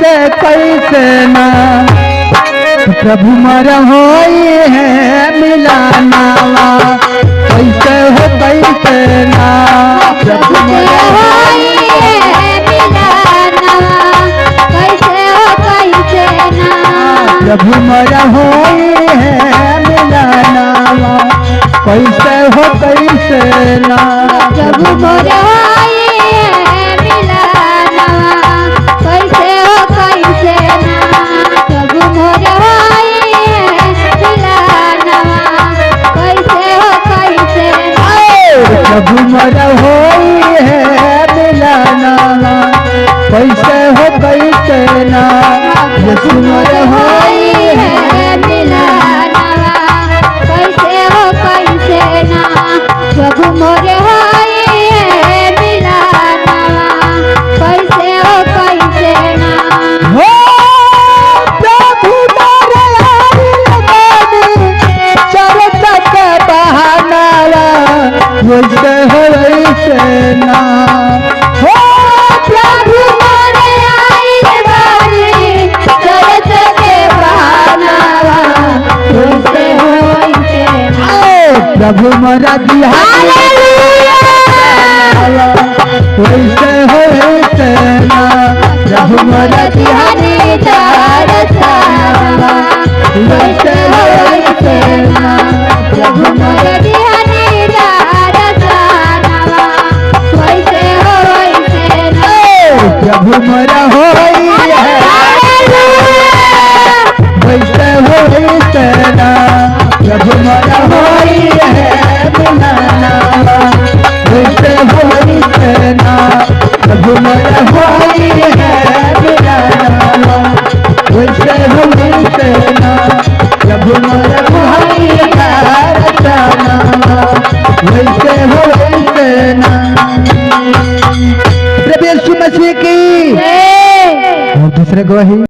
कैसे कैसे ना प्रभु मर होई है मिलानावा कैसे हो कैसे ना प्रभु मर होई है मिलानावा कैसे हो कैसे ना प्रभु मर होई है मिलानावा कैसे हो कैसे ना प्रभु मोर होई है मिलानावा कैसे हो कैसे ना प्रभु मोर होई है मिलानावा कैसे हो कैसे ना प्रभु मर होई है मिलानावा कैसे हो कैसे ना यीशु मर होई है मिलानावा कैसे हो कैसे ना प्रभु मोर होई है मिलानावा कैसे हो कैसे ना हो प्रभु मर आइल बानी चरत के बहानावा वैसे हो वैसे ना हो प्रभु मोर आइल बानी चरत के बहानावा कैसे हो कैसे ना प्रभु मरा दिया वैसे हो वैसे ना प्रभु मरा दिया वैसे हो वैसे ना प्रभु मरा प्रभु मरा होई है वैसे हो वैसे ना प्रभु मरा होई है मिलानावा वैसे हो वैसे ना प्रभु मरा होई है मिलानावा वैसे हो वैसे ना प्रभु मरा होई है रचनावा वैसे हो वैसे ना प्रभु यीशु मसीह की और दूसरे गवाही।